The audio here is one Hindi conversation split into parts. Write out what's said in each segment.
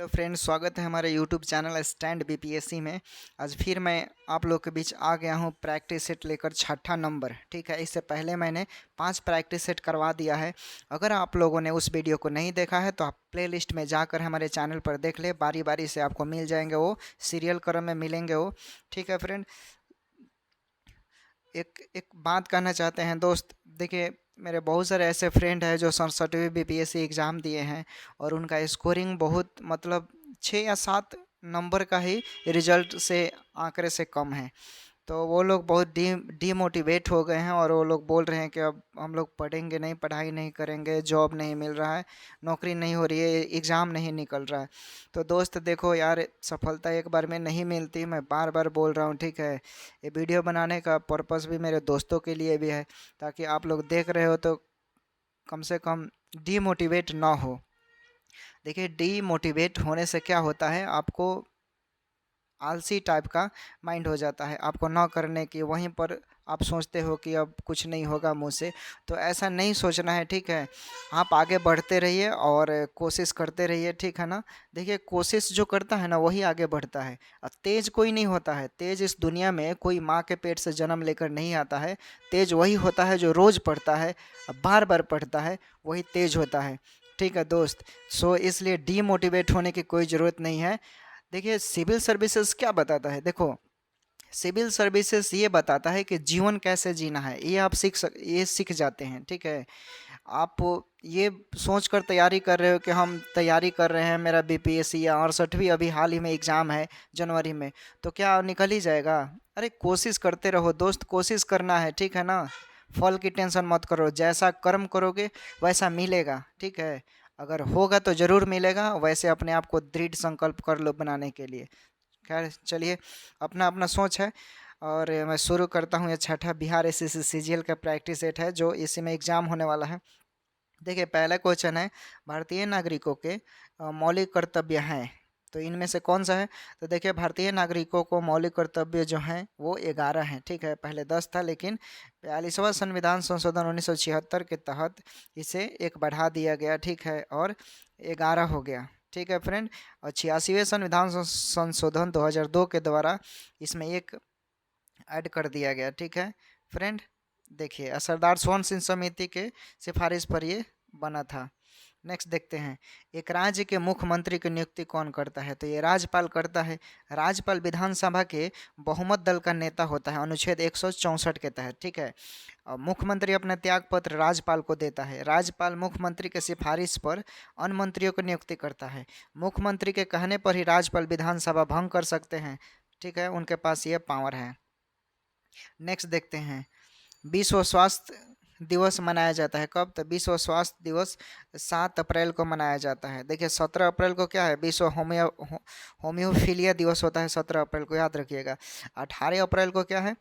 हेलो फ्रेंड्स, स्वागत है हमारे यूट्यूब चैनल स्टैंड बीपीएससी में। आज फिर मैं आप लोग के बीच आ गया हूँ प्रैक्टिस सेट लेकर छठा नंबर। ठीक है, इससे पहले मैंने 5 प्रैक्टिस सेट करवा दिया है। अगर आप लोगों ने उस वीडियो को नहीं देखा है तो आप प्लेलिस्ट में जाकर हमारे चैनल पर देख ले, बारी बारी से आपको मिल जाएंगे, वो सीरियल क्रम में मिलेंगे वो। ठीक है फ्रेंड, एक एक बात कहना चाहते हैं दोस्त। देखिए, मेरे बहुत सारे ऐसे फ्रेंड हैं जो 67वीं बीपीएससी एग्ज़ाम दिए हैं और उनका स्कोरिंग बहुत मतलब 6 या 7 नंबर का ही रिजल्ट से आंकड़े से कम है। तो वो लोग बहुत डीमोटिवेट हो गए हैं और वो लोग बोल रहे हैं कि अब हम लोग पढ़ेंगे नहीं, पढ़ाई नहीं करेंगे, जॉब नहीं मिल रहा है, नौकरी नहीं हो रही है, एग्ज़ाम नहीं निकल रहा है। तो दोस्त देखो यार, सफलता एक बार में नहीं मिलती, मैं बार बार बोल रहा हूँ। ठीक है, ये वीडियो बनाने का पर्पस भी मेरे दोस्तों के लिए भी है, ताकि आप लोग देख रहे हो तो कम से कम डीमोटिवेट ना हो। देखिए, डीमोटिवेट होने से क्या होता है, आपको आलसी टाइप का माइंड हो जाता है, आपको ना करने की। वहीं पर आप सोचते हो कि अब कुछ नहीं होगा मुँह से। तो ऐसा नहीं सोचना है, ठीक है। आप आगे बढ़ते रहिए और कोशिश करते रहिए, ठीक है ना। देखिए, कोशिश जो करता है ना वही आगे बढ़ता है। तेज कोई नहीं होता है, तेज इस दुनिया में कोई माँ के पेट से जन्म लेकर नहीं आता है। तेज वही होता है जो रोज़ पढ़ता है, बार बार पढ़ता है, वही तेज होता है। ठीक है दोस्त, सो इसलिए डीमोटिवेट होने की कोई ज़रूरत नहीं है। देखिए, सिविल सर्विसेज क्या बताता है, देखो, सिविल सर्विसेज ये बताता है कि जीवन कैसे जीना है, ये आप ये सीख जाते हैं। ठीक है, आप ये सोच कर तैयारी कर रहे हो कि हम तैयारी कर रहे हैं, मेरा बीपीएससी या 68वीं अभी हाल ही में एग्ज़ाम है जनवरी में, तो क्या निकल ही जाएगा? अरे कोशिश करते रहो दोस्त, कोशिश करना है, ठीक है ना। फल की टेंशन मत करो, जैसा कर्म करोगे वैसा मिलेगा। ठीक है, अगर होगा तो ज़रूर मिलेगा, वैसे अपने आप को दृढ़ संकल्प कर लो बनाने के लिए। खैर चलिए, अपना अपना सोच है। और मैं शुरू करता हूँ। ये छठा बिहार एसएससी सीजीएल का प्रैक्टिस सेट है जो इसी में एग्जाम होने वाला है। देखिए, पहला क्वेश्चन है, भारतीय नागरिकों के मौलिक कर्तव्य हैं, तो इनमें से कौन सा है? तो देखिए, भारतीय नागरिकों को मौलिक कर्तव्य जो हैं वो 11 हैं। ठीक है, पहले 10 था, लेकिन 42वां संविधान संशोधन 1976 के तहत इसे एक बढ़ा दिया गया। ठीक है, और 11 हो गया। ठीक है फ्रेंड, और 86वें संविधान संशोधन 2002 के द्वारा इसमें एक ऐड कर दिया गया। ठीक है फ्रेंड, देखिए, असरदार स्वर्ण सिंह समिति के सिफारिश पर ये बना था। नेक्स्ट देखते हैं, एक राज्य के मुख्यमंत्री की नियुक्ति कौन करता है? तो ये राज्यपाल करता है। राज्यपाल विधानसभा के बहुमत दल का नेता होता है अनुच्छेद 164 के तहत। ठीक है, और मुख्यमंत्री अपना त्याग पत्र राज्यपाल को देता है। राज्यपाल मुख्यमंत्री के सिफारिश पर अन्य मंत्रियों की नियुक्ति करता है। मुख्यमंत्री के कहने पर ही राज्यपाल विधानसभा भंग कर सकते हैं। ठीक है, उनके पास ये पावर है। नेक्स्ट देखते हैं, विश्व स्वास्थ्य दिवस मनाया जाता है कब? तो विश्व स्वास्थ्य दिवस 7 अप्रैल को मनाया जाता है। देखिए, 17 अप्रैल को क्या है? विश्व होम्योफीलिया दिवस होता है 17 अप्रैल को, याद रखिएगा। 18 अप्रैल को क्या है?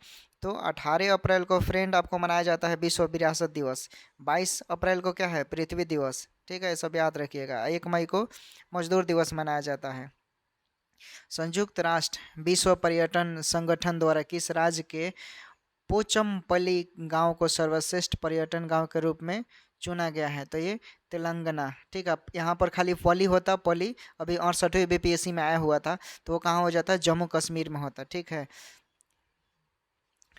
तो 18 अप्रैल को फ्रेंड आपको मनाया जाता है विश्व विरासत दिवस। 22 अप्रैल को क्या है? पृथ्वी दिवस। ठीक है, सब याद रखिएगा। 1 मई को मजदूर दिवस मनाया जाता है। संयुक्त राष्ट्र विश्व पर्यटन संगठन द्वारा किस राज्य के पोचमपल्ली गांव को सर्वश्रेष्ठ पर्यटन गांव के रूप में चुना गया है? तो ये तेलंगाना। ठीक है, यहाँ पर खाली पली होता, पली अभी 68वीं बीपीएससी में आया हुआ था, तो वो कहाँ हो जाता है? जम्मू कश्मीर में होता। ठीक है,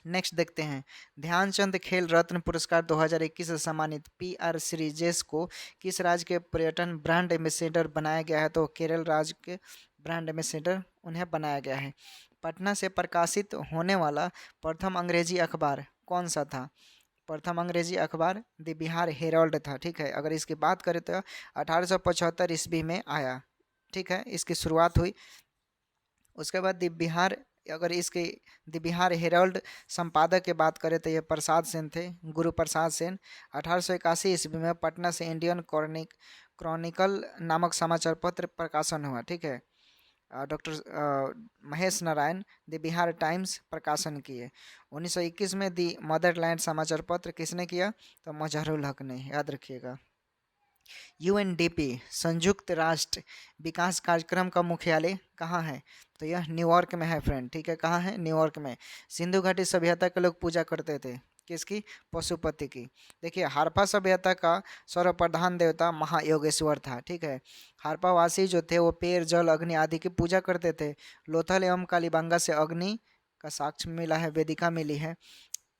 नेक्स्ट देखते हैं, ध्यानचंद खेल रत्न पुरस्कार 2021 से सम्मानित पीआर श्रीजेश को किस राज्य के पर्यटन ब्रांड एम्बेसडर बनाया गया है? तो केरल राज्य के ब्रांड एम्बेसडर उन्हें बनाया गया है। पटना से प्रकाशित होने वाला प्रथम अंग्रेजी अखबार कौन सा था? प्रथम अंग्रेजी अखबार द बिहार हेराल्ड था। ठीक है, अगर इसकी बात करें तो 1875 ईस्वी में आया। ठीक है, इसकी शुरुआत हुई। उसके बाद द बिहार, अगर इसके द बिहार हेराल्ड संपादक की बात करें तो ये प्रसाद सेन थे, गुरु प्रसाद सेन। 1881 ईस्वी में पटना से इंडियन क्रॉनिकल नामक समाचार पत्र प्रकाशन हुआ। ठीक है, doctor Mahesh Narayan the Bihar times प्रकाशन किए। 1921 में दी मदरलैंड समाचार पत्र किसने किया? तो मजहरुल हक ने, याद रखिएगा। यूएनडीपी संयुक्त राष्ट्र विकास कार्यक्रम का मुख्यालय कहाँ है? तो यह न्यूयॉर्क में है फ्रेंड। ठीक है, कहाँ है? न्यूयॉर्क में। सिंधु घाटी सभ्यता के लोग पूजा करते थे, किसकी? पशुपति की। देखिए हड़प्पा सभ्यता का सर्वप्रधान देवता महायोगेश्वर था, ठीक है। हड़प्पावासी जो थे वो पेड़ जल अग्नि आदि की पूजा करते थे। लोथल एवं कालीबंगा से अग्नि का साक्ष्य मिला है, वेदिका मिली है।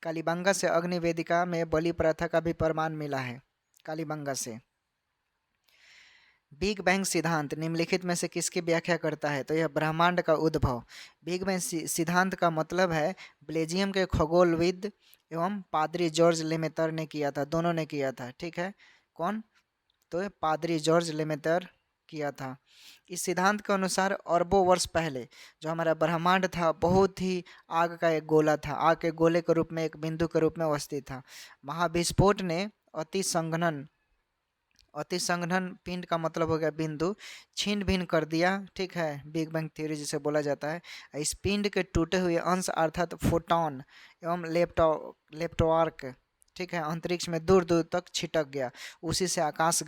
कालीबंगा से अग्नि वेदिका में बलि प्रथा का भी प्रमाण मिला है, कालीबंगा से। बिग बैंग सिद्धांत निम्नलिखित में से किसकी व्याख्या करता है? तो यह ब्रह्मांड का उद्भव। बिग बैंग सिद्धांत का मतलब है बेल्जियम के खगोलविद एवं पादरी जॉर्ज लेमेतर ने किया था, दोनों ने किया था, ठीक है। कौन? तो पादरी जॉर्ज लेमेतर किया था। इस सिद्धांत के अनुसार अरबों वर्ष पहले जो हमारा ब्रह्मांड था बहुत ही आग का एक गोला था, आग के गोले के रूप में, एक बिंदु के रूप में अवस्थित था। महाविस्फोट ने अति संघनन, अति संघनन पिंड का मतलब हो गया बिंदु, छीन भिन्न कर दिया, ठीक है। बिग बैंग थ्योरी जिसे बोला जाता है। इस पिंड के टूटे हुए अंश अर्थात फोटॉन एवं लेप्टवार्क, ठीक है, अंतरिक्ष में दूर दूर तक छिटक गया। उसी से आकाश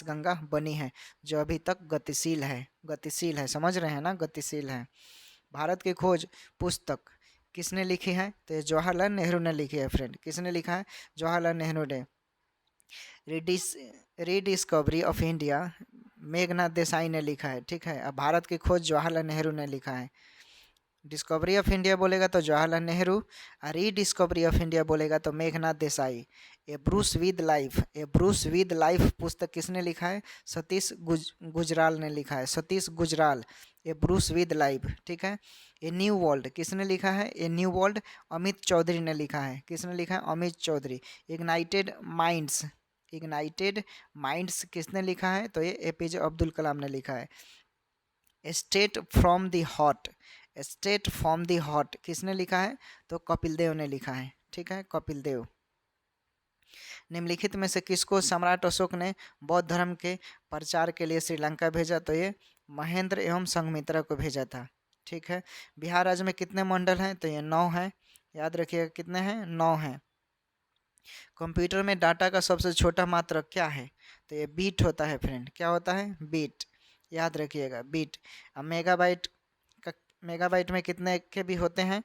गंगा बनी है जो अभी तक गतिशील है, गतिशील है, समझ रहे हैं ना, गतिशील है। भारत की खोज पुस्तक किसने लिखी है? तो ये जवाहरलाल नेहरू ने लिखी है फ्रेंड। किसने लिखा है? जवाहरलाल नेहरू ने। रिडिस rediscovery of India Meghnad Desai ने लिखा है, ठीक है। अब भारत की खोज जवाहरलाल नेहरू ने लिखा है। डिस्कवरी ऑफ इंडिया बोलेगा तो जवाहरलाल नेहरू, और रीडिस्कवरी ऑफ इंडिया बोलेगा तो Meghnad Desai. A brush with life, a brush with life पुस्तक किसने लिखा है? सतीश गुजराल ने लिखा है, Satish Gujral. A brush with life, ठीक है। ए न्यू वर्ल्ड किसने लिखा है? A new world Amit Chaudhuri ने लिखा है। किसने लिखा है? Amit Chaudhuri. Ignited minds, ignited minds किसने लिखा है? तो ये एपीजे अब्दुल कलाम ने लिखा है। State from the hot, state from the hot किसने लिखा है? तो कपिल देव ने लिखा है, ठीक है, कपिल देव। निम्नलिखित में से किसको सम्राट अशोक ने बौद्ध धर्म के प्रचार के लिए श्रीलंका भेजा? तो ये महेंद्र एवं संघमित्रा को भेजा था, ठीक है। बिहार राज्य में कितने मंडल हैं? तो ये 9 हैं, याद रखिएगा कितने हैं? 9 हैं। कंप्यूटर में डाटा का सबसे छोटा मात्रक क्या है? तो ये बीट होता है फ्रेंड। क्या होता है? बीट, याद रखिएगा, बीट। अब मेगाबाइट का, मेगाबाइट में कितने के भी होते हैं?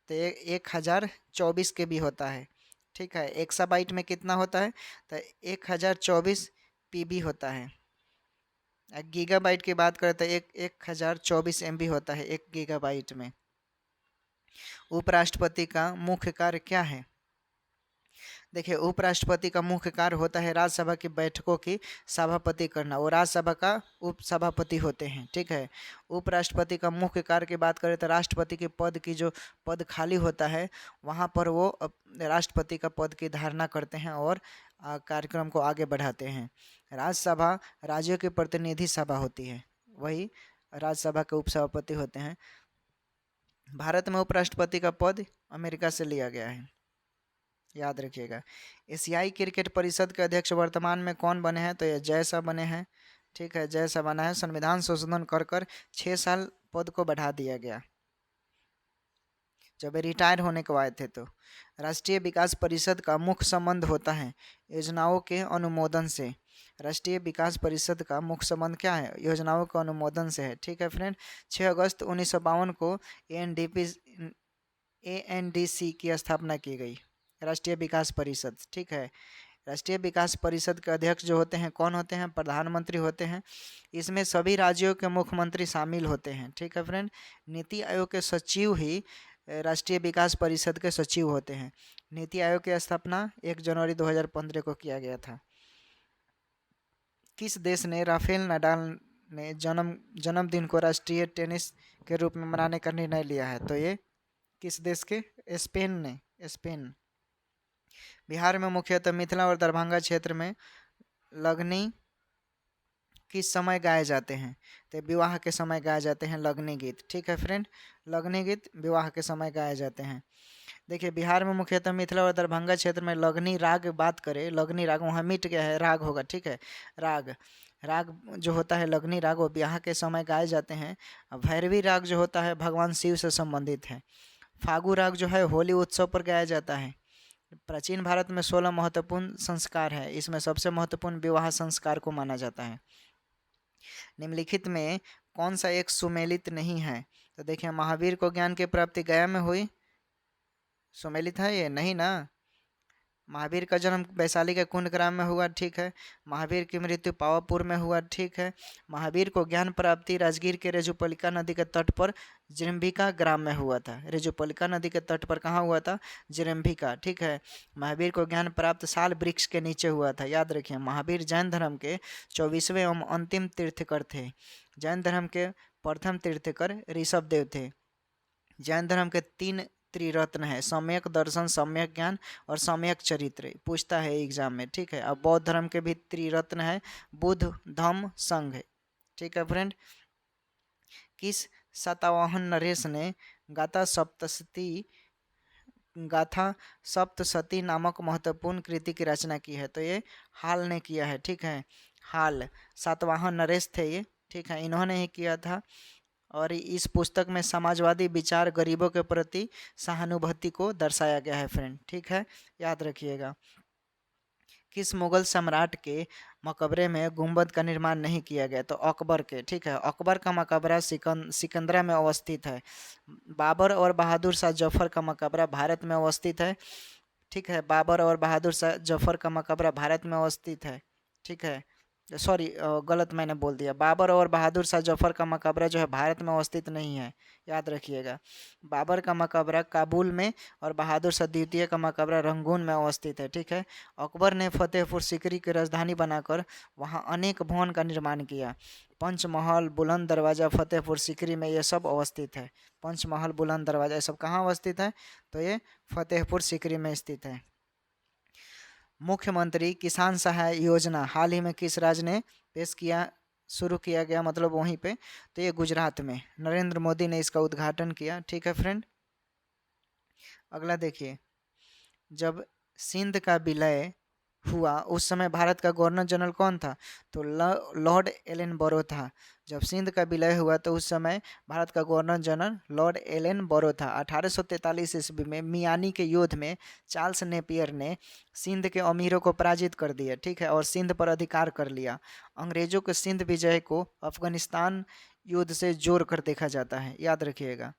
तो 1024 के भी होता है, ठीक है। एक्साबाइट में कितना होता है? तो 1024 पीबी होता है। गीगाबाइट की बात करें तो 1024 एमबी होता है 1 गीगाबाइट में। उपराष्ट्रपति का मुख्य कार्य क्या है? देखिए उपराष्ट्रपति का मुख्य कार्य होता है राज्यसभा की बैठकों की सभापति करना। वो राज्यसभा का उप सभापति होते हैं, ठीक है। उपराष्ट्रपति का मुख्य कार्य की बात करें तो राष्ट्रपति के पद की जो पद खाली होता है वहाँ पर वो राष्ट्रपति का पद की धारणा करते हैं और कार्यक्रम को आगे बढ़ाते हैं। राज्यसभा राज्यों की प्रतिनिधि सभा होती है, वही राज्यसभा के उपसभापति होते हैं। भारत में उपराष्ट्रपति का पद अमेरिका से लिया गया है, याद रखिएगा। एशियाई क्रिकेट परिषद के अध्यक्ष वर्तमान में कौन बने हैं? तो ये जय शाह बने हैं, ठीक है, जय शाह बना है। संविधान संशोधन कर 6 साल पद को बढ़ा दिया गया जब ये रिटायर होने को आए थे। तो राष्ट्रीय विकास परिषद का मुख्य संबंध होता है योजनाओं के अनुमोदन से। राष्ट्रीय विकास परिषद का मुख्य संबंध क्या है? योजनाओं के अनुमोदन से है, ठीक है फ्रेंड। 6 अगस्त 1952 को एएनडीसी की स्थापना की गई, राष्ट्रीय विकास परिषद, ठीक है। राष्ट्रीय विकास परिषद के अध्यक्ष जो होते हैं कौन होते हैं? प्रधानमंत्री होते हैं। इसमें सभी राज्यों के मुख्यमंत्री शामिल होते हैं, ठीक है फ्रेंड। नीति आयोग के सचिव ही राष्ट्रीय विकास परिषद के सचिव होते हैं। नीति आयोग की स्थापना 1 जनवरी 2015 को किया गया था। किस देश ने राफेल नडाल ने जन्मदिन को राष्ट्रीय टेनिस के रूप में मनाने का निर्णय लिया है? तो ये किस देश के? स्पेन ने, स्पेन। बिहार में मुख्यतः मिथिला और दरभंगा क्षेत्र में लगनी किस समय गाए जाते हैं? तो विवाह के समय गाए जाते हैं लगनी गीत, ठीक है फ्रेंड। लगनी गीत विवाह के समय गाए जाते हैं। देखिए बिहार में मुख्यतः मिथिला और दरभंगा क्षेत्र में लगनी राग बात करें, लगनी राग वहाँ मिट गया है, राग होगा, ठीक है। राग, राग जो होता है लगनी राग वो ब्याह के समय गाए जाते हैं। भैरवी राग जो होता है भगवान शिव से संबंधित है। फागु राग जो है होली उत्सव पर गाया जाता है। प्राचीन भारत में 16 महत्वपूर्ण संस्कार है, इसमें सबसे महत्वपूर्ण विवाह संस्कार को माना जाता है। निम्नलिखित में कौन सा एक सुमेलित नहीं है? तो देखिए महावीर को ज्ञान की प्राप्ति गया में हुई, सुमेलित है ये? नहीं ना। महावीर का जन्म वैशाली के कुंड ग्राम में हुआ, ठीक है। महावीर की मृत्यु पावापुर में हुआ, ठीक है। महावीर को ज्ञान प्राप्ति राजगीर के रेजुपलिका नदी के तट पर जिरम्भिका ग्राम में हुआ था। रेजुपलिका नदी के तट पर कहाँ हुआ था? जिरम्भिका, ठीक है। महावीर को ज्ञान प्राप्त साल वृक्ष के नीचे हुआ था, याद रखिए। महावीर जैन धर्म के 24वें एवं अंतिम तीर्थकर थे। जैन धर्म के प्रथम तीर्थकर ऋषभ देव थे। जैन धर्म के 3 त्रिरत्न है, सम्यक दर्शन, सम्यक ज्ञान और सम्यक चरित्र, पूछता है एग्जाम में, ठीक है। अब बौद्ध धर्म के भी त्रिरत्न है, बुद्ध, धम्म, संघ है, ठीक है फ्रेंड। किस सातवाहन नरेश ने गाथा सप्तशती नामक महत्वपूर्ण कृति की रचना की है? तो ये हाल ने किया है, ठीक है। हाल सातवाहन नरेश थे ये, ठीक है, इन्होंने ही किया था। और इस पुस्तक में समाजवादी विचार, गरीबों के प्रति सहानुभूति को दर्शाया गया है फ्रेंड, ठीक है, याद रखिएगा। किस मुगल सम्राट के मकबरे में गुंबद का निर्माण नहीं किया गया? तो अकबर के, ठीक है। अकबर का मकबरा सिकंदरा में अवस्थित है। बाबर और बहादुर शाह जफर का मकबरा भारत में अवस्थित है, ठीक है। बाबर और बहादुर शाह जफर का मकबरा भारत में अवस्थित है, ठीक है। सॉरी, गलत मैंने बोल दिया। बाबर और बहादुर शाह जफर का मकबरा जो है भारत में अवस्थित नहीं है, याद रखिएगा। बाबर का मकबरा काबुल में और बहादुर शाह द्वितीय का मकबरा रंगून में अवस्थित है, ठीक है। अकबर ने फतेहपुर सीकरी की राजधानी बनाकर वहाँ अनेक भवन का निर्माण किया। पंचमहल, बुलंद दरवाजा फतेहपुर सीकरी में ये सब अवस्थित है। पंचमहल, बुलंद दरवाजा ये सब कहाँ अवस्थित है? तो ये फतेहपुर सीकरी में स्थित है। मुख्यमंत्री किसान सहाय योजना हाल ही में किस राज्य ने पेश किया, शुरू किया गया, मतलब वहीं पे? तो ये गुजरात में नरेंद्र मोदी ने इसका उद्घाटन किया, ठीक है फ्रेंड। अगला देखिए, जब सिंध का विलय हुआ उस समय भारत का गवर्नर जनरल कौन था? तो लॉर्ड एलन बोरो था। जब सिंध का विलय हुआ तो उस समय भारत का गवर्नर जनरल लॉर्ड एलन बोरो था। 1843 ईस्वी में मियानी के युद्ध में चार्ल्स नेपियर ने सिंध के अमीरों को पराजित कर दिया, ठीक है, और सिंध पर अधिकार कर लिया। अंग्रेजों के सिंध विजय को अफगानिस्तान युद्ध से जोड़ कर देखा जाता है, याद रखिएगा।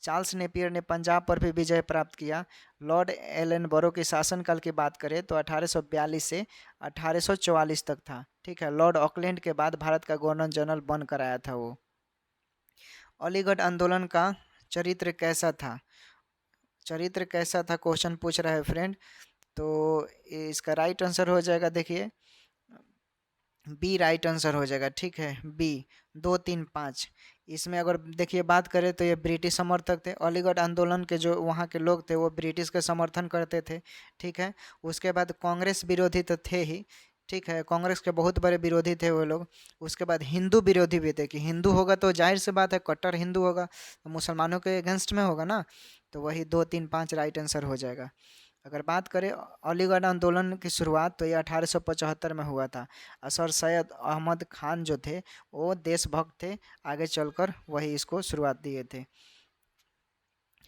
चार्ल्स नेपियर ने पंजाब पर भी विजय प्राप्त किया। लॉर्ड एलन बोरो के शासनकाल की बात करें तो 1842 से 1844 तक था, ठीक है। लॉर्ड ऑकलैंड के बाद भारत का गवर्नर जनरल बनकर आया था वो। अलीगढ़ आंदोलन का चरित्र कैसा था? चरित्र कैसा था क्वेश्चन पूछ रहा है फ्रेंड। तो इसका राइट आंसर हो जाएगा, देखिए बी राइट आंसर हो जाएगा, ठीक है, बी 2, 3, 5। इसमें अगर देखिए बात करें तो ये ब्रिटिश समर्थक थे। अलीगढ़ आंदोलन के जो वहाँ के लोग थे वो ब्रिटिश का समर्थन करते थे, ठीक है। उसके बाद कांग्रेस विरोधी तो थे ही, ठीक है, कांग्रेस के बहुत बड़े विरोधी थे वो लोग। उसके बाद हिंदू विरोधी भी थे कि हिंदू होगा तो जाहिर सी बात है कट्टर हिंदू होगा तो मुसलमानों के अगेंस्ट में होगा ना। तो वही 2, 3, 5 राइट आंसर हो जाएगा। अगर बात करें अलीगढ़ आंदोलन की शुरुआत तो ये 1875 में हुआ था। सर सैयद अहमद खान जो थे वो देशभक्त थे, आगे चलकर वही इसको शुरुआत दिए थे।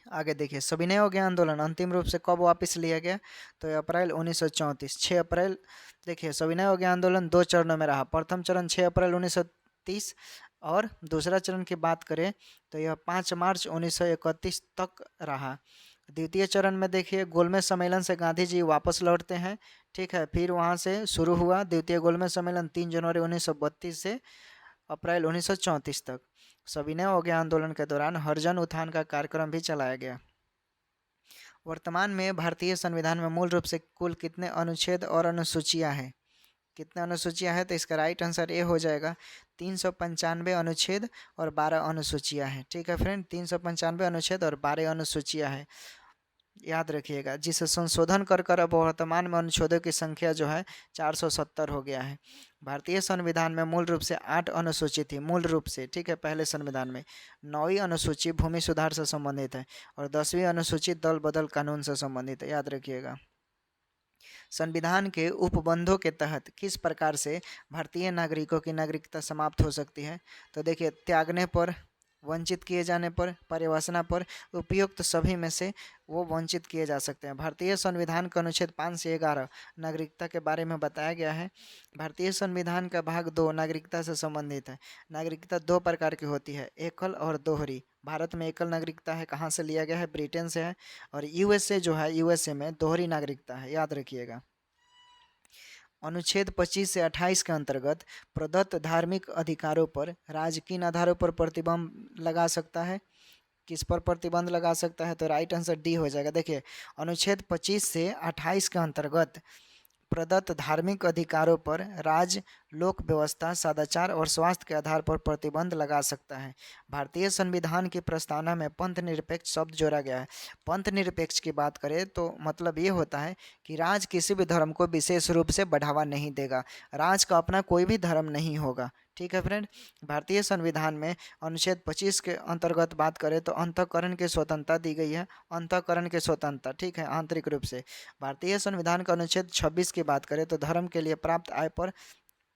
आगे देखिए, सविनय अवज्ञा आंदोलन अंतिम रूप से कब वापस लिया गया? तो अप्रैल 1934, 6 अप्रैल। देखिए, सविनय अवज्ञा आंदोलन 2 चरणों में रहा। प्रथम चरण 6 अप्रैल 1930 और दूसरा चरण की बात करें तो यह 5 मार्च 1931 तक रहा। द्वितीय चरण में देखिए गोलमेज सम्मेलन से गांधी जी वापस लौटते हैं, ठीक है। फिर वहां से शुरू हुआ द्वितीय गोलमेज सम्मेलन 3 जनवरी 1932 से अप्रैल 1934 तक। सविनय अवज्ञा आंदोलन के दौरान हरिजन उत्थान का कार्यक्रम भी चलाया गया। वर्तमान में भारतीय संविधान में मूल रूप से कुल कितने अनुच्छेद और अनुसूचियां हैं? कितने अनुसूचियां हैं? तो इसका राइट आंसर ए हो जाएगा 395 अनुच्छेद और 12 अनुसूचियां हैं, ठीक है फ्रेंड। 395 अनुच्छेद और 12 अनुसूचियां हैं, याद रखिएगा। जिसे संशोधन कर कर अब वर्तमान में अनुच्छेदों की संख्या जो है 470 हो गया है। भारतीय संविधान में मूल रूप से 8 अनुसूची थी, मूल रूप से, ठीक है। पहले संविधान में 9वीं अनुसूची भूमि सुधार से संबंधित है और 10वीं अनुसूची दल बदल कानून से संबंधित है, याद रखिएगा। संविधान के उपबंधों के तहत किस प्रकार से भारतीय नागरिकों की नागरिकता समाप्त हो सकती है? तो देखिए, त्यागने पर, वंचित किए जाने पर, पर्यवसना पर, उपयुक्त सभी में से वो वंचित किए जा सकते हैं। भारतीय संविधान का अनुच्छेद 5 से 11 नागरिकता के बारे में बताया गया है। भारतीय संविधान का भाग 2 नागरिकता से संबंधित है। नागरिकता 2 प्रकार की होती है, एकल और दोहरी। भारत में एकल नागरिकता है, कहाँ से लिया गया है? ब्रिटेन से है। और यूएसए जो है, यूएसए में दोहरी नागरिकता है, याद रखिएगा। अनुच्छेद 25 से 28 के अंतर्गत प्रदत्त धार्मिक अधिकारों पर राज्य किन आधारों पर प्रतिबंध लगा सकता है? किस पर प्रतिबंध लगा सकता है? तो राइट आंसर डी हो जाएगा। देखिए, अनुच्छेद 25 से 28 के अंतर्गत प्रदत्त धार्मिक अधिकारों पर राज्य लोक व्यवस्था, सदाचार और स्वास्थ्य के आधार पर प्रतिबंध लगा सकता है। भारतीय संविधान की प्रस्तावना में पंथ निरपेक्ष शब्द जोड़ा गया है। पंथ निरपेक्ष की बात करें तो मतलब ये होता है कि राज्य किसी भी धर्म को विशेष रूप से बढ़ावा नहीं देगा, राज्य का अपना कोई भी धर्म नहीं होगा। ठीक है फ्रेंड, भारतीय संविधान में अनुच्छेद 25 के अंतर्गत बात करें तो अंतःकरण की स्वतंत्रता दी गई है, अंतःकरण की स्वतंत्रता, ठीक है, आंतरिक रूप से। भारतीय संविधान का अनुच्छेद 26 की बात करें तो धर्म के लिए प्राप्त आय पर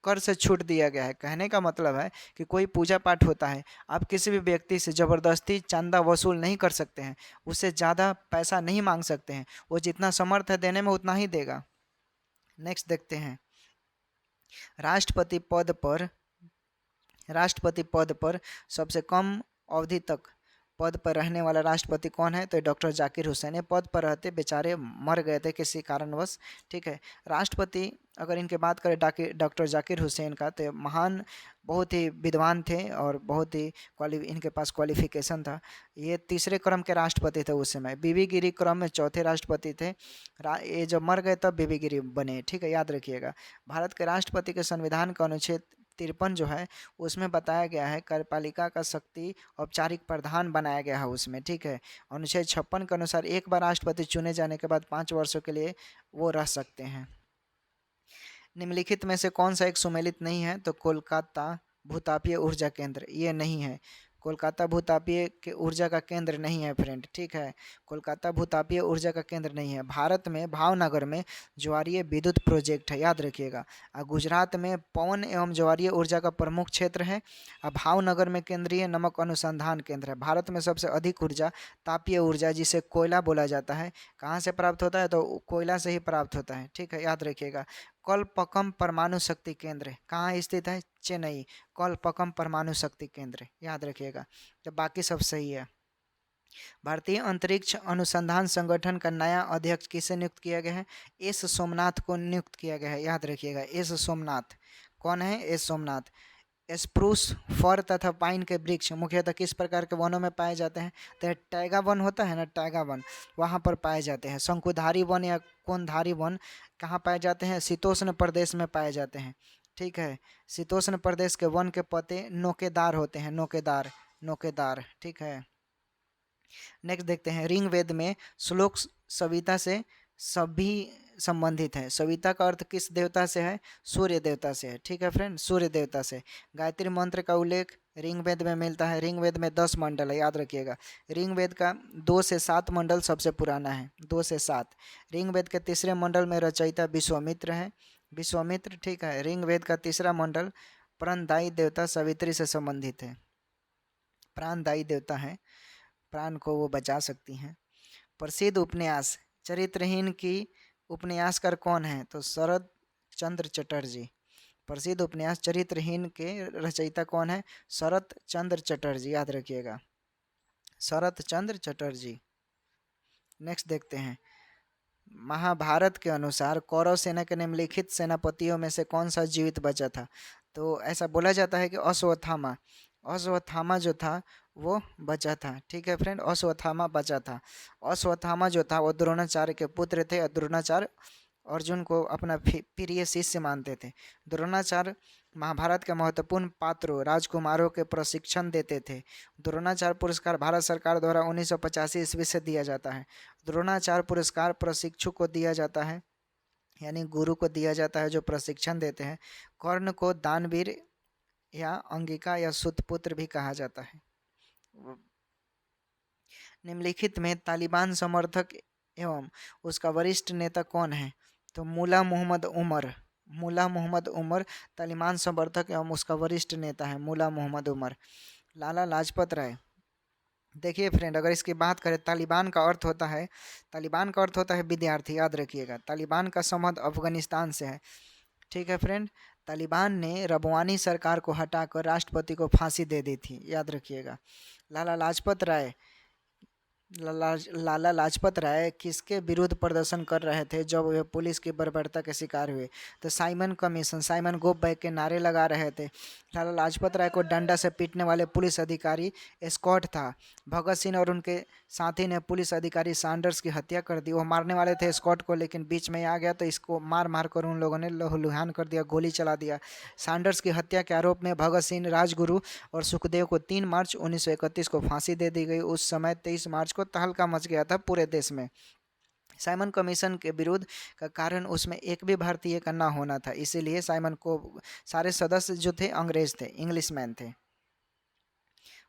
कर से छूट दिया गया है। कहने का मतलब है कि कोई पूजा पाठ होता है, आप किसी भी व्यक्ति से ज़बरदस्ती चंदा वसूल नहीं कर सकते हैं, उससे ज़्यादा पैसा नहीं मांग सकते हैं, वो जितना समर्थ है देने में उतना ही देगा। नेक्स्ट देखते हैं, राष्ट्रपति पद पर राष्ट्रपति पद पर सबसे कम अवधि तक पद पर रहने वाला राष्ट्रपति कौन है? तो डॉक्टर जाकिर हुसैन। ये पद पर रहते बेचारे मर गए थे किसी कारणवश। ठीक है, राष्ट्रपति अगर इनके बात करें डॉक्टर जाकिर हुसैन का, तो महान, बहुत ही विद्वान थे और बहुत ही इनके पास क्वालिफिकेशन था। ये तीसरे क्रम के राष्ट्रपति थे उस समय, बीबी गिरी क्रम में चौथे राष्ट्रपति थे। ये जब मर गए तब बीबी गिरी बने। ठीक है, याद रखिएगा। भारत के राष्ट्रपति के संविधान का अनुच्छेद 53 जो है उसमें बताया गया है कार्यपालिका का शक्ति औपचारिक प्रधान बनाया गया है उसमें। ठीक है, अनुच्छेद 56 के अनुसार एक बार राष्ट्रपति चुने जाने के बाद 5 वर्षों के लिए वो रह सकते हैं। निम्नलिखित में से कौन सा एक सुमेलित नहीं है? तो कोलकाता भूतापीय ऊर्जा केंद्र, ये नहीं है। कोलकाता भूतापीय के ऊर्जा का केंद्र नहीं है फ्रेंड। ठीक है, कोलकाता भूतापीय ऊर्जा का केंद्र नहीं है। भारत में भावनगर में ज्वारीय विद्युत प्रोजेक्ट है, याद रखिएगा। गुजरात में पवन एवं ज्वारीय ऊर्जा का प्रमुख क्षेत्र है। भावनगर में केंद्रीय नमक अनुसंधान केंद्र है। भारत में सबसे अधिक ऊर्जा तापीय ऊर्जा, जिसे कोयला बोला जाता है, कहाँ से प्राप्त होता है? तो कोयला से ही प्राप्त होता है। ठीक है, याद रखिएगा। कलपक्कम परमाणु शक्ति केंद्र कहाँ स्थित है? चेन्नई। कलपक्कम परमाणु शक्ति केंद्र, याद रखिएगा। तो बाकी सब सही है। भारतीय अंतरिक्ष अनुसंधान संगठन का नया अध्यक्ष किसे नियुक्त किया गया है? एस सोमनाथ को नियुक्त किया गया है, याद रखिएगा। एस सोमनाथ कौन है? एस सोमनाथ। स्प्रूस, फर तथा पाइन के वृक्ष मुख्यतः किस प्रकार के वनों में पाए जाते हैं? तो टैगा वन होता है ना, टैगा वन, वहाँ पर पाए जाते हैं। शंकुधारी वन या कोनधारी वन कहाँ पाए जाते हैं? शीतोष्ण प्रदेश में पाए जाते हैं। ठीक है, शीतोष्ण प्रदेश के वन के पत्ते नोकेदार होते हैं, नोकेदार, नोकेदार। ठीक है, नेक्स्ट देखते हैं, ऋग्वेद में श्लोक सविता से सभी संबंधित है। सविता का अर्थ किस देवता से है? सूर्य देवता से है। ठीक है फ्रेंड, सूर्य देवता से। गायत्री मंत्र का उल्लेख ऋग्वेद में मिलता है। ऋग्वेद में 10 मंडल है, याद रखिएगा। ऋग्वेद का 2 से 7 मंडल सबसे पुराना है, 2 से 7। ऋग्वेद के तीसरे मंडल में रचयिता विश्वामित्र है, विश्वामित्र। ठीक है, ऋग्वेद का तीसरा मंडल प्राणदायी देवता सवित्री से संबंधित है। प्राणदायी देवता है, प्राण को वो बचा सकती हैं। प्रसिद्ध उपन्यास चरित्रहीन की उपन्यासकार कौन है? तो शरद चंद्र चटर्जी। प्रसिद्ध उपन्यास चरित्रहीन के रचयिता कौन है? शरद चंद्र चटर्जी, याद रखिएगा, शरद चंद्र चटर्जी। नेक्स्ट देखते हैं, महाभारत के अनुसार कौरव सेना के निम्नलिखित सेनापतियों में से कौन सा जीवित बचा था? तो ऐसा बोला जाता है कि अश्वत्थामा, अश्वत्थामा जो था वो बचा था। ठीक है फ्रेंड, अश्वत्थामा बचा था। अश्वत्थामा जो था वो द्रोणाचार्य के पुत्र थे और द्रोणाचार्य अर्जुन को अपना प्रिय शिष्य मानते थे। द्रोणाचार्य महाभारत के महत्वपूर्ण पात्रों राजकुमारों के प्रशिक्षण देते थे। द्रोणाचार्य पुरस्कार भारत सरकार द्वारा 1985 ईस्वी से दिया जाता है। द्रोणाचार्य पुरस्कार प्रशिक्षु को दिया जाता है, यानी गुरु को दिया जाता है जो प्रशिक्षण देते हैं। कर्ण को दानवीर या अंगिका या सुतपुत्र भी कहा जाता है। निम्नलिखित में तालिबान समर्थक एवं उसका वरिष्ठ नेता कौन है? तो मुल्ला मोहम्मद उमर, मुल्ला मोहम्मद उमर तालिबान समर्थक एवं उसका वरिष्ठ नेता है, मुल्ला मोहम्मद उमर। लाला लाजपत राय, देखिए फ्रेंड, अगर इसकी बात करें, तालिबान का अर्थ होता है, तालिबान का अर्थ होता है विद्यार्थी, याद रखिएगा। तालिबान का संबंध अफगानिस्तान से है। ठीक है फ्रेंड, तालिबान ने रबवानी सरकार को हटाकर राष्ट्रपति को फांसी दे दी थी, याद रखिएगा। लाला लाजपत राय लाला लाजपत राय किसके विरुद्ध प्रदर्शन कर रहे थे जब वे पुलिस की बर्बरता के शिकार हुए? तो Simon commission, Simon go back के नारे लगा रहे थे। लाला लाजपत राय को डंडा से पीटने वाले पुलिस अधिकारी स्कॉट था। भगत सिंह और उनके साथी ने पुलिस अधिकारी सैंडर्स की हत्या कर दी। वो मारने वाले थे स्कॉट को, लेकिन बीच में आ गया तो इसको मार मार कर उन लोगों ने लहूलुहान कर दिया, गोली चला दिया। सैंडर्स की हत्या के आरोप में भगत सिंह, राजगुरु और सुखदेव को 3 मार्च 1931 को फांसी दे दी गई। उस समय 23 मार्च को तहलका मच गया था पूरे देश में। साइमन कमीशन के विरोध का कारण उसमें एक भी भारतीय का ना होना था, इसीलिए साइमन को सारे सदस्य जो थे अंग्रेज थे, इंग्लिशमैन थे।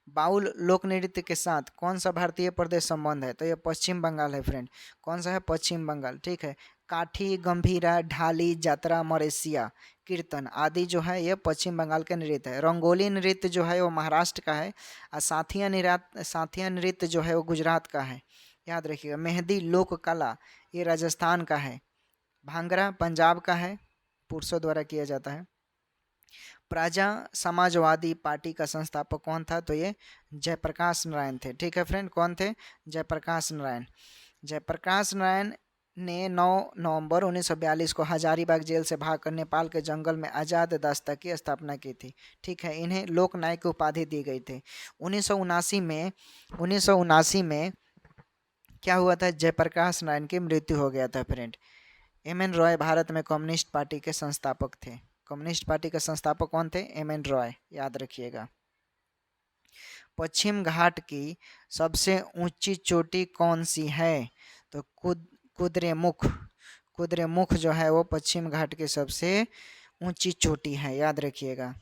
बाउल लोक नृत्य के साथ कौन सा भारतीय प्रदेश संबंध है? तो ये पश्चिम बंगाल है फ्रेंड। कौन सा है? पश्चिम बंगाल, ठीक है। काठी, गंभीरा, ढाली, जात्रा, मरेसिया, कीर्तन आदि जो है ये पश्चिम बंगाल के नृत्य है। रंगोली नृत्य जो है वो महाराष्ट्र का है, और साथिया नृत्य जो है वो गुजरात का है, याद रखिएगा। मेहंदी लोक कला ये राजस्थान का है। भांगड़ा पंजाब का है, पुरुषों द्वारा किया जाता है। प्रजा समाजवादी पार्टी का संस्थापक कौन था? तो ये जयप्रकाश नारायण थे, ठीक है फ्रेंड। कौन थे? जयप्रकाश नारायण। जयप्रकाश नारायण ने 9 नवंबर 1942 को हजारीबाग जेल से भागकर नेपाल के जंगल में आज़ाद दस्ता की स्थापना की थी, ठीक है। इन्हें लोक नायक की उपाधि दी गई थी। 1979 में क्या हुआ था? जयप्रकाश नारायण की मृत्यु हो गया था friend. M N Roy Bharat में कम्युनिस्ट पार्टी के संस्थापक थे। कम्युनिस्ट पार्टी के संस्थापक कौन थे? एम एन रॉय, याद रखिएगा। पश्चिम घाट की सबसे ऊंची चोटी कौन सी है? तो कुद्रेमुख। कुद्रेमुख जो है वो पश्चिम घाट की सबसे ऊंची चोटी है, याद रखिएगा,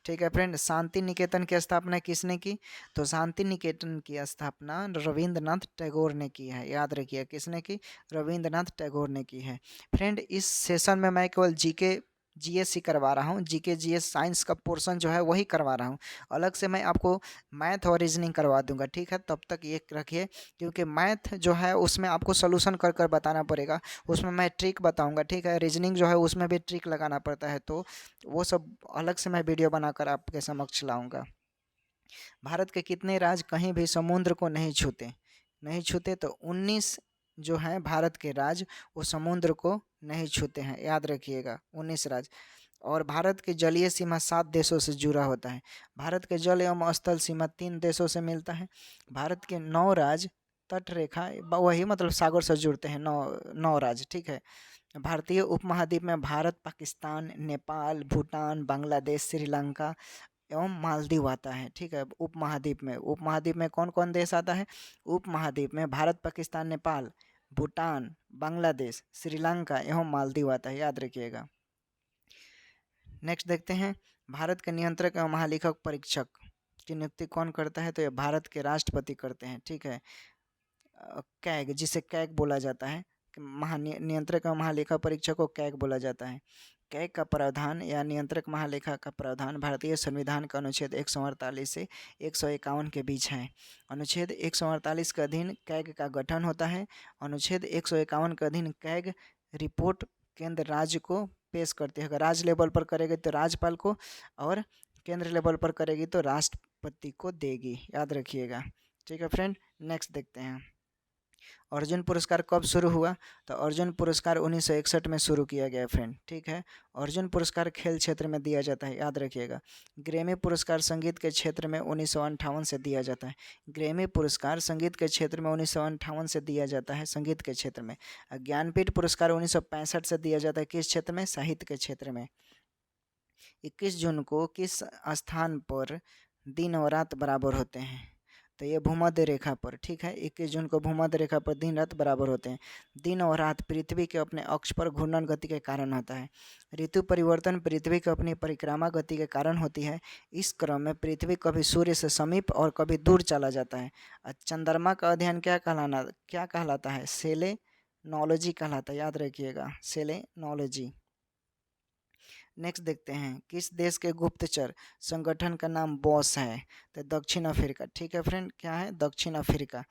ठीक है फ्रेंड। शांति निकेतन की स्थापना किसने की? तो शांति निकेतन की स्थापना रविंद्रनाथ टैगोर ने की है, याद रखिए। किसने की? रविंद्रनाथ टैगोर ने की है। फ्रेंड इस सेशन में मैं केवल जीके जीएस ही करवा रहा हूँ, जीके जीएस साइंस का पोर्शन जो है वही करवा रहा हूँ। अलग से मैं आपको मैथ और रीजनिंग करवा दूंगा, ठीक है। तब तक ये रखिए, क्योंकि मैथ जो है उसमें आपको सोल्यूशन कर कर बताना पड़ेगा, उसमें मैं ट्रिक बताऊंगा, ठीक है। रीजनिंग जो है उसमें भी ट्रिक लगाना पड़ता है, तो वो सब अलग से मैं वीडियो बनाकर आपके समक्ष लाऊंगा। भारत के कितने राज्य कहीं भी समुद्र को नहीं छूते? नहीं छूते, तो 19 जो है भारत के राज्य वो समुद्र को नहीं छूते हैं, याद रखिएगा, 19 राज्य। और भारत की जलीय सीमा 7 देशों से जुड़ा होता है। भारत के जल एवं स्थल सीमा 3 देशों से मिलता है। भारत के 9 राज्य तट रेखा वही मतलब सागर से जुड़ते हैं, 9 राज्य, ठीक है। भारतीय उपमहाद्वीप में भारत, पाकिस्तान, नेपाल, भूटान, बांग्लादेश, श्रीलंका एवं मालदीव आता है, ठीक है। उपमहाद्वीप में कौन कौन देश आता है? उपमहाद्वीप में भारत, पाकिस्तान, नेपाल, भूटान, बांग्लादेश, श्रीलंका एवं मालदीव आता है, याद रखिएगा। नेक्स्ट देखते हैं, भारत के नियंत्रक एवं महालेखक परीक्षक की नियुक्ति कौन करता है? तो ये भारत के राष्ट्रपति करते हैं, ठीक है। कैग, जिसे कैग बोला जाता है, नियंत्रक एवं महालेखा परीक्षक को कैग बोला जाता है। कैग का प्रावधान या नियंत्रक महालेखा का प्रावधान भारतीय संविधान का अनुच्छेद 148 से 151 के बीच है। अनुच्छेद 148 के अधीन कैग का गठन होता है। अनुच्छेद 151 के अधीन कैग रिपोर्ट केंद्र राज्य को पेश करती है। अगर राज्य लेवल पर करेगी तो राज्यपाल को, और केंद्र लेवल पर करेगी तो राष्ट्रपति को देगी, याद रखिएगा, ठीक है फ्रेंड। नेक्स्ट देखते हैं, अर्जुन पुरस्कार कब शुरू हुआ? तो अर्जुन पुरस्कार 1961 में शुरू किया गया फ्रेंड, ठीक है। अर्जुन पुरस्कार खेल क्षेत्र में दिया जाता है, याद रखिएगा। ग्रैमी पुरस्कार संगीत के क्षेत्र में 1958 से दिया जाता है। ग्रैमी पुरस्कार संगीत के क्षेत्र में 1958 से दिया जाता है, संगीत के क्षेत्र में। ज्ञानपीठ पुरस्कार 1965 से दिया जाता है, किस क्षेत्र में? साहित्य के क्षेत्र में। 21 जून को किस स्थान पर दिन और रात बराबर होते हैं? तो ये भूमध्य रेखा पर, ठीक है। 21 जून को भूमध्य रेखा पर दिन रात बराबर होते हैं। दिन और रात पृथ्वी के अपने अक्ष पर घूर्णन गति के कारण होता है। ऋतु परिवर्तन पृथ्वी की अपनी परिक्रमा गति के कारण होती है। इस क्रम में पृथ्वी कभी सूर्य से समीप और कभी दूर चला जाता है। चंद्रमा का अध्ययन क्या कहलाता है? सेलेनोलॉजी कहलाता है, याद रखिएगा, सेलेनोलॉजी। नेक्स्ट देखते हैं, किस देश के गुप्तचर संगठन का नाम बॉस है? तो दक्षिण अफ्रीका, ठीक है फ्रेंड। क्या है? दक्षिण अफ्रीका।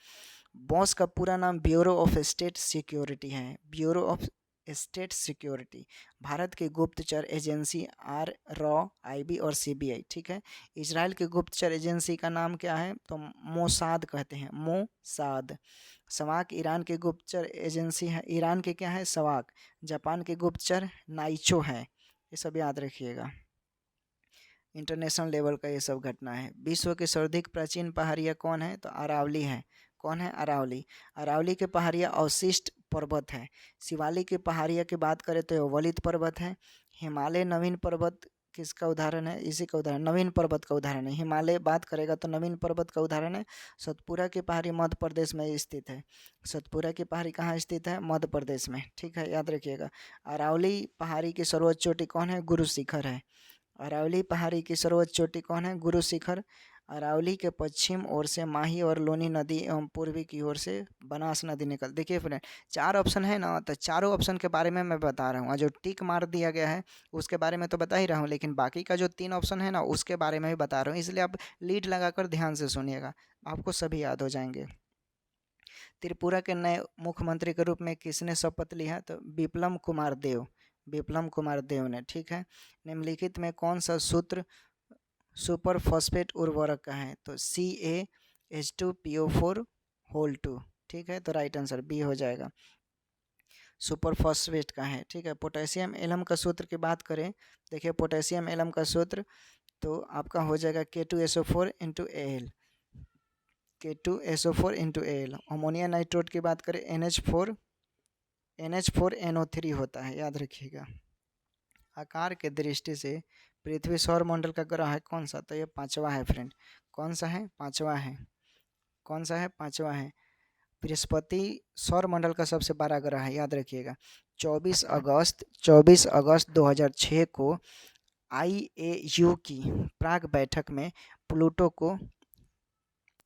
बॉस का पूरा नाम ब्यूरो ऑफ स्टेट सिक्योरिटी है। Bureau of state security, Bharat की गुप्तचर एजेंसी आर रॉ, आईबी और सीबीआई, ठीक है। इजराइल की गुप्तचर एजेंसी का नाम क्या है, तो मोसाद कहते हैं, मोसाद। सवाक ईरान की गुप्तचर एजेंसी है, ईरान की क्या है, सवाक। जापान की गुप्तचर नाइचो है, ये सब याद रखिएगा। इंटरनेशनल लेवल का ये सब घटना है। विश्व की सर्वाधिक प्राचीन पहाड़ियाँ कौन है, तो अरावली है। कौन है, अरावली। अरावली के पहाड़ियाँ अवशिष्ट पर्वत है। शिवालिक की पहाड़ियाँ की बात करें तो अवलित पर्वत है। हिमालय नवीन पर्वत किसका उदाहरण है, इसी का उदाहरण, नवीन पर्वत का उदाहरण है। हिमालय बात करेगा तो नवीन पर्वत का उदाहरण है। सतपुरा की पहाड़ी मध्य प्रदेश में स्थित है। सतपुरा की पहाड़ी कहाँ स्थित है, मध्य प्रदेश में, ठीक है, याद रखिएगा। अरावली पहाड़ी की सर्वोच्च चोटी कौन है, गुरु शिखर है। अरावली पहाड़ी की सर्वोच्च चोटी कौन है, गुरु शिखर। अरावली के पश्चिम ओर से माही और लोनी नदी एवं पूर्वी की ओर से बनास नदी निकल। देखिए फ्रेंड, 4 ऑप्शन है ना, तो चारों ऑप्शन के बारे में मैं बता रहा हूँ। और जो टिक मार दिया गया है उसके बारे में तो बता ही रहा हूँ, लेकिन बाकी का जो 3 ऑप्शन है ना उसके बारे में भी बता रहा हूँ, इसलिए आप लीड लगाकर ध्यान से सुनिएगा, आपको सभी याद हो जाएंगे। त्रिपुरा के नए मुख्यमंत्री के रूप में किसने शपथ लिया, तो विप्लव कुमार देव, विप्लव कुमार देव ने, ठीक है। निम्नलिखित में कौन सा सूत्र सुपर फॉस्फेट उर्वरक का है, तो CaH2PO4 होल 2, ठीक है, तो राइट आंसर बी हो जाएगा, सुपर फॉस्फेट का है, ठीक है। पोटेशियम एलम का सूत्र की बात करें, देखिए पोटेशियम एलम का सूत्र तो आपका हो जाएगा K2SO4 into AL, K2SO4 into AL। Ammonia nitrate की बात करें NH4NO3 होता है, याद रखिएगा। आकार के दृष्टि से पृथ्वी सौर मंडल का ग्रह है कौन सा, तो ये 5वां है फ्रेंड। कौन सा है, 5वां है। कौन सा है, 5वां है। बृहस्पति सौर मंडल का सबसे बड़ा ग्रह है, याद रखिएगा। 24 अगस्त 2006 को IAU की प्राग बैठक में प्लूटो को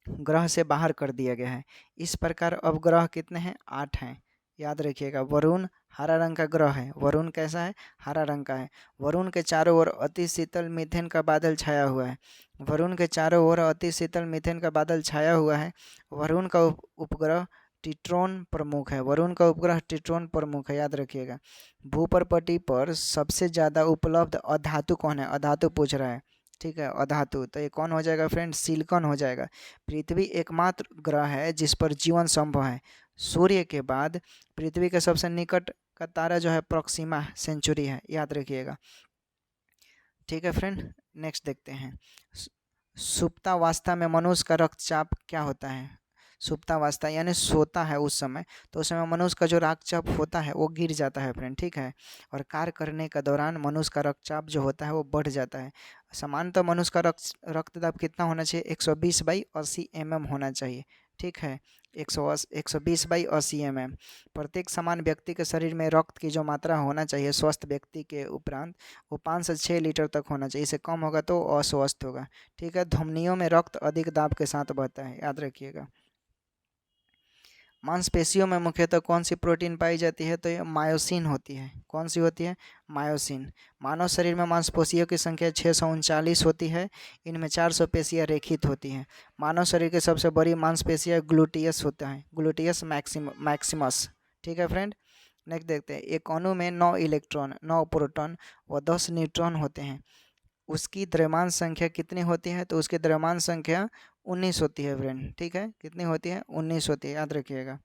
ग्रह से बाहर कर दिया गया है। इस प्रकार अब ग्रह कितने हैं, 8 हैं, याद रखिएगा। वरुण हरा रंग का ग्रह है, वरुण कैसा है, हरा रंग का है। वरुण के चारों ओर अति शीतल मीथेन का बादल छाया हुआ है। वरुण के चारों ओर अति शीतल मीथेन का बादल छाया हुआ है। वरुण का उपग्रह टिट्रोन प्रमुख है, वरुण का उपग्रह टिट्रोन प्रमुख है, याद रखिएगा। भूपर्पटी पर सबसे ज़्यादा उपलब्ध अधातु कौन है, अधातु पूछ रहा है, ठीक है, अधातु, तो ये कौन हो जाएगा फ्रेंड, सिलिकॉन हो जाएगा। पृथ्वी एकमात्र ग्रह है जिस पर जीवन संभव है। सूर्य के बाद पृथ्वी के सबसे निकट का तारा जो है प्रोक्सिमा सेंचुरी है, याद रखिएगा, ठीक है फ्रेंड। नेक्स्ट देखते हैं, सुप्तावस्था में मनुष्य का रक्तचाप क्या होता है। सुप्तावस्था यानी सोता है उस समय, तो उस समय मनुष्य का जो रक्तचाप होता है वो गिर जाता है फ्रेंड, ठीक है। और कार्य करने के दौरान मनुष्य का रक्तचाप जो होता है वो बढ़ जाता है। सामान्यतः मनुष्य का रक्तदाब कितना होना चाहिए, 120/80 mm होना चाहिए, ठीक है, 120/80 mm। प्रत्येक समान व्यक्ति के शरीर में रक्त की जो मात्रा होना चाहिए स्वस्थ व्यक्ति के उपरांत, वो 5 से 6 लीटर तक होना चाहिए। इससे कम होगा तो अस्वस्थ होगा, ठीक है। धमनियों में रक्त अधिक दाब के साथ बहता है, याद रखिएगा। मांसपेशियों में मुख्यतः कौन सी प्रोटीन पाई जाती है, तो ये मायोसिन होती है। कौन सी होती है, मायोसिन। मानव शरीर में मांसपेशियों की संख्या 639 होती है, इनमें 400 पेशियाँ रेखित होती हैं। मानव शरीर की सबसे बड़ी मांसपेशियाँ ग्लूटियस होता है, ग्लूटियस मैक्सिमस, ठीक है फ्रेंड। नेक्स्ट देखते हैं, एक अणु में 9 इलेक्ट्रॉन, 9 प्रोटॉन व 10 न्यूट्रॉन होते हैं, उसकी द्रव्यमान संख्या कितनी होती है, तो उसकी द्रव्यमान संख्या 19 होती है फ्रेंड, ठीक है, कितनी होती है, 19 होती है, याद रखिएगा।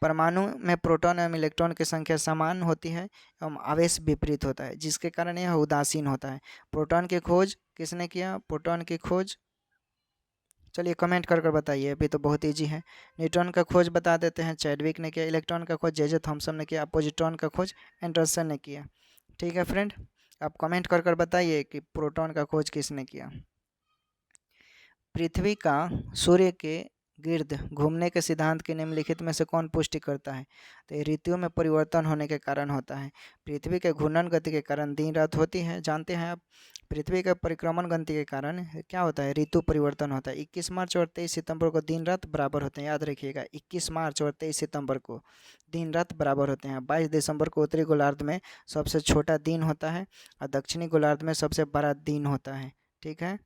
परमाणु में प्रोटॉन एवं इलेक्ट्रॉन की संख्या समान होती है एवं आवेश विपरीत होता है, जिसके कारण यह उदासीन होता है। प्रोटॉन की खोज किसने किया, प्रोटॉन की खोज, चलिए कमेंट कर कर बताइए, अभी तो बहुत ईजी है। न्यूट्रॉन का खोज बता देते हैं, चैडविक ने किया। इलेक्ट्रॉन का खोज जे थॉमसन ने किया। पॉजिट्रॉन का खोज एंडरसन ने किया, ठीक है फ्रेंड। आप कमेंट कर कर बताइए कि प्रोटॉन का खोज किसने किया। पृथ्वी का सूर्य के गिर्द घूमने के सिद्धांत के निम्नलिखित में से कौन पुष्टि करता है, तो ये ऋतुओं में परिवर्तन होने के कारण होता है। पृथ्वी के घूर्णन गति के कारण दिन रात होती है, जानते हैं आप। पृथ्वी के परिक्रमण गति के कारण क्या होता है, ऋतु परिवर्तन होता है। 21 मार्च और 23 सितंबर को दिन रात बराबर होते हैं, याद रखिएगा। 21 मार्च और 23 सितंबर को दिन रात बराबर होते हैं। 22 दिसंबर को उत्तरी गोलार्ध में सबसे छोटा दिन होता है और दक्षिणी गोलार्ध में सबसे बड़ा दिन होता है, ठीक है।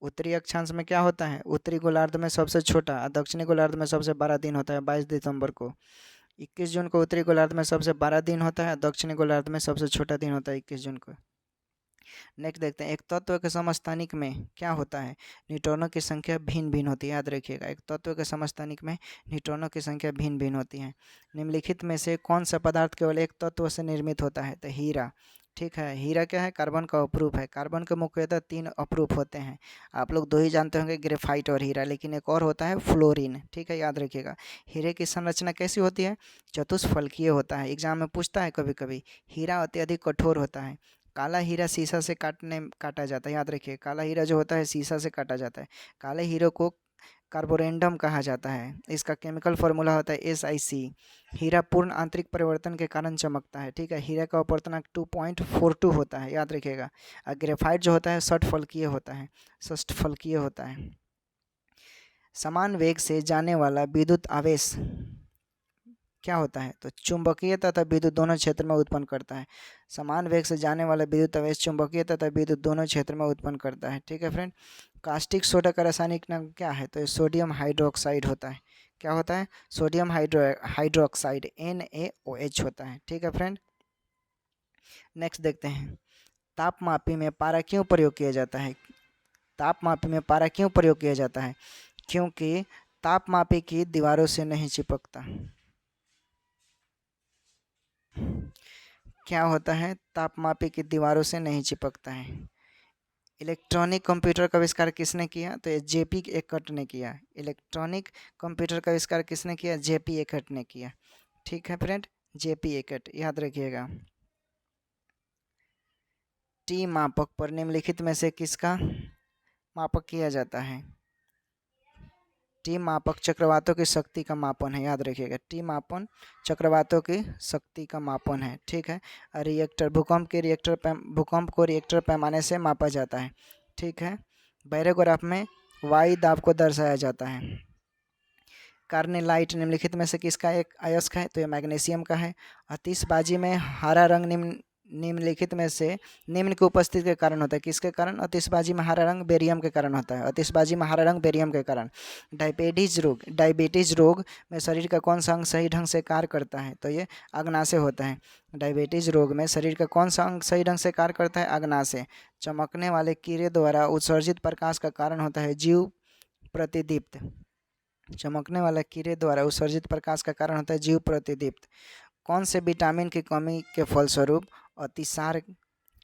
उत्तरी अक्षांश में क्या होता है, उत्तरी गोलार्ध में सबसे छोटा और दक्षिणी गोलार्ध में सबसे बड़ा दिन होता है 22 दिसंबर को। 21 जून को उत्तरी गोलार्ध में सबसे बड़ा दिन होता है, दक्षिणी गोलार्ध में सबसे छोटा दिन होता है 21 जून को। नेक्स्ट देखते हैं, एक तत्व के समस्थानिक में क्या होता है? न्यूट्रॉनों की संख्या भिन्न भिन्न होती है, याद रखिएगा। एक तत्व के समस्थानिक में न्यूट्रॉनों की संख्या भिन्न भिन्न होती है। निम्नलिखित में से कौन सा पदार्थ केवल एक तत्व से निर्मित होता है? तो हीरा। ठीक है, हीरा क्या है? कार्बन का अपरूप है। कार्बन के मुख्यतः 3 अपरूप होते हैं। आप लोग 2 ही जानते होंगे, ग्रेफाइट और हीरा, लेकिन एक और होता है फ्लोरीन। ठीक है, याद रखिएगा। हीरे की संरचना कैसी होती है? चतुष्फलकीय होता है। एग्जाम में पूछता है कभी कभी। हीरा अत्यधिक कठोर होता है। काला हीरा शीशा से काटा जाता है, याद रखिए। काला हीरा जो होता है शीशा से काटा जाता है। काले हीरे को कार्बोरेंडम कहा जाता है। इसका केमिकल फार्मूला होता है SiC। हीरा पूर्ण आंतरिक परिवर्तन के कारण चमकता है। ठीक है, हीरा का अपवर्तनांक 2.42 होता है, याद रखिएगा। और ग्रेफाइट जो होता है षटफलकीय होता है, षटफलकीय होता है। समान वेग से जाने वाला विद्युत आवेश क्या होता है? तो चुंबकीय तथा विद्युत दोनों क्षेत्र में उत्पन्न करता है। समान वेग से जाने वाला विद्युत आवेश चुंबकीय तथा विद्युत दोनों क्षेत्र में उत्पन्न करता है। ठीक है फ्रेंड। कास्टिक सोडा का रासायनिक नाम क्या है? तो ये सोडियम हाइड्रोक्साइड होता है। क्या होता है? सोडियम हाइड्रोक्साइड NaOH होता है। ठीक है फ्रेंड। नेक्स्ट देखते हैं, तापमापी में पारा क्यों प्रयोग किया जाता है? तापमापी में पारा क्यों प्रयोग किया जाता है? क्योंकि तापमापी की दीवारों से नहीं चिपकता। क्या होता है? तापमापी की दीवारों से नहीं चिपकता है। इलेक्ट्रॉनिक कंप्यूटर का आविष्कार किसने किया? तो ये JP एकट ने किया। इलेक्ट्रॉनिक कंप्यूटर का आविष्कार किसने किया? JP एकट ने किया। ठीक है फ्रेंड, JP एकट, याद रखिएगा। टी मापक पर निम्नलिखित में से किसका मापक किया जाता है? टी मापक चक्रवातों की शक्ति का मापन है, याद रखिएगा। टी मापन चक्रवातों की शक्ति का मापन है। ठीक है। रिएक्टर, भूकंप को रिएक्टर पैमाने से मापा जाता है। ठीक है। बैरोग्राफ में वायु दाब को दर्शाया जाता है। कार्नेलाइट निम्नलिखित में से किसका एक अयस्क है? तो ये मैग्नीशियम का है। आतिशबाजी में हरा रंग निम्नलिखित में से निम्न की उपस्थिति के कारण होता है। किसके कारण? आतिशबाजी में हरा रंग बेरियम के कारण होता है। आतिशबाजी में हरा रंग बेरियम के कारण। डायबिटीज रोग में शरीर का कौन सा अंग सही ढंग से कार्य करता है? तो ये अग्नाशय होता है। डायबिटीज रोग में शरीर का कौन सा अंग सही ढंग से कार्य करता है? अग्नाशय। चमकने वाले कीड़े द्वारा उत्सर्जित प्रकाश का कारण होता है जीव प्रतिदीप्त। चमकने वाला कीड़े द्वारा उत्सर्जित प्रकाश का कारण होता है जीव प्रतिदीप्त। कौन से विटामिन की कमी के फलस्वरूप अतिसार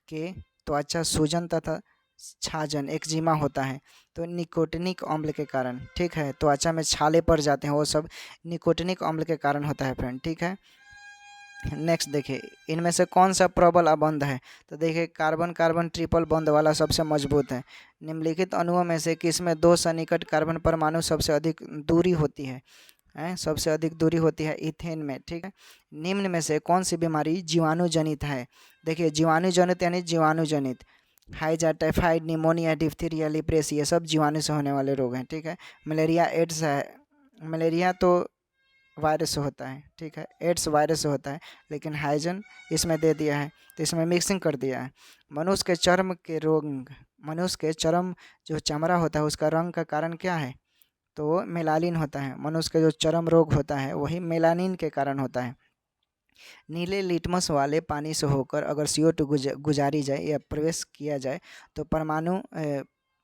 के त्वचा सूजन तथा छाजन एक्जिमा होता है? तो निकोटिनिक अम्ल के कारण। ठीक है, त्वचा में छाले पड़ जाते हैं, वो सब निकोटिनिक अम्ल के कारण होता है फ्रेंड। ठीक है। नेक्स्ट देखिए, इनमें से कौन सा प्रबल अबंध है? तो देखिए, कार्बन कार्बन ट्रिपल बंध वाला सबसे मजबूत है। निम्नलिखित अणुओं में से किसमें 2 सन्निकट कार्बन परमाणु सबसे अधिक दूरी होती है? सबसे अधिक दूरी होती है इथेन में। ठीक है। निम्न में से कौन सी बीमारी जीवाणु जनित है? देखिए, जीवाणु जनित यानी जीवाणु जनित। हाइजा, टाइफाइड, निमोनिया, डिप्थीरिया, लिप्रेसी, ये सब जीवाणु से होने वाले रोग हैं। ठीक है। मलेरिया एड्स है। मलेरिया तो वायरस से होता है। ठीक है, एड्स वायरस से होता है, लेकिन हाइजन इसमें दे दिया है, तो इसमें मिक्सिंग कर दिया है। मनुष्य के चर्म के रोग, मनुष्य के चर्म जो चमड़ा होता है उसका रंग का कारण क्या है? तो मेलानिन होता है। मनुष्य का जो चर्म रोग होता है वही मेलानिन के कारण होता है। नीले लिटमस वाले पानी से होकर अगर CO2 गुजारी जाए या प्रवेश किया जाए तो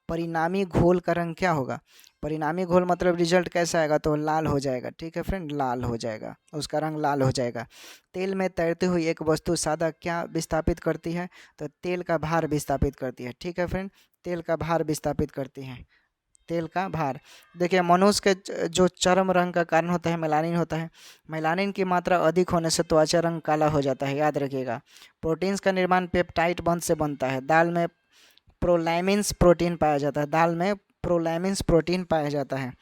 परिणामी घोल का रंग क्या होगा? परिणामी घोल मतलब रिजल्ट कैसा आएगा? तो लाल हो जाएगा। ठीक है फ्रेंड, लाल हो जाएगा, उसका रंग लाल हो जाएगा। तेल में तैरती हुई एक वस्तु सादा क्या विस्थापित करती है? तो तेल का भार विस्थापित करती है। ठीक है फ्रेंड, तेल का भार विस्थापित करती है, तेल का भार। देखिए, मनुष्य के जो चर्म रंग का कारण होता है मेलानिन होता है। मेलानिन की मात्रा अधिक होने से त्वचा रंग काला हो जाता है, याद रखिएगा। प्रोटीन्स का निर्माण पेप्टाइड बंध से बनता है। दाल में प्रोलैमिन्स प्रोटीन पाया जाता है। दाल में प्रोलैमिन्स प्रोटीन पाया जाता है।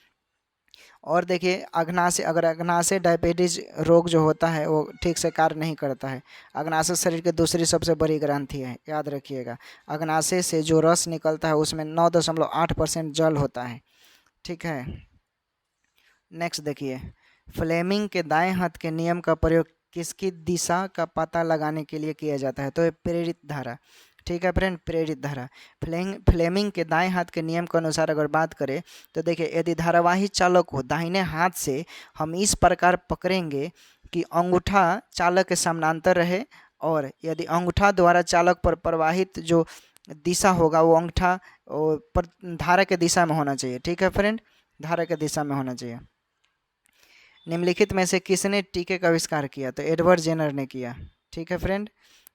और देखिए, अग्नाशय डायबिटीज रोग जो होता है वो ठीक से कार्य नहीं करता है। अग्नाशय शरीर की दूसरी सबसे बड़ी ग्रंथि है, याद रखिएगा। अग्नाशय से जो रस निकलता है उसमें 9.8% जल होता है। ठीक है। नेक्स्ट देखिए, फ्लेमिंग के दाएं हाथ के नियम का प्रयोग किसकी दिशा का पता लगाने के लिए किया जाता है? तो प्रेरित धारा। ठीक है फ्रेंड, प्रेरित धारा। फ्लेमिंग के दाएं हाथ के नियम के अनुसार अगर बात करें तो देखिए, यदि धारावाही चालक को दाहिने हाथ से हम इस प्रकार पकड़ेंगे कि अंगूठा चालक के समानांतर रहे, और यदि अंगूठा द्वारा चालक पर प्रवाहित जो दिशा होगा वो अंगूठा धारा के दिशा में होना चाहिए। ठीक है फ्रेंड, धारा के दिशा में होना चाहिए। निम्नलिखित में से किसने टीके का आविष्कार किया? तो एडवर्ड जेनर ने किया। ठीक है फ्रेंड,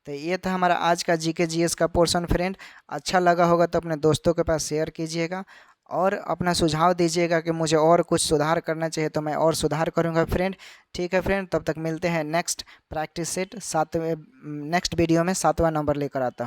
तो ये था हमारा आज का जीके जीएस का पोर्शन फ्रेंड। अच्छा लगा होगा तो अपने दोस्तों के पास शेयर कीजिएगा और अपना सुझाव दीजिएगा कि मुझे और कुछ सुधार करना चाहिए तो मैं और सुधार करूंगा फ्रेंड। ठीक है फ्रेंड, तब तक मिलते हैं next practice set next video में 7वां नंबर लेकर आता हूँ।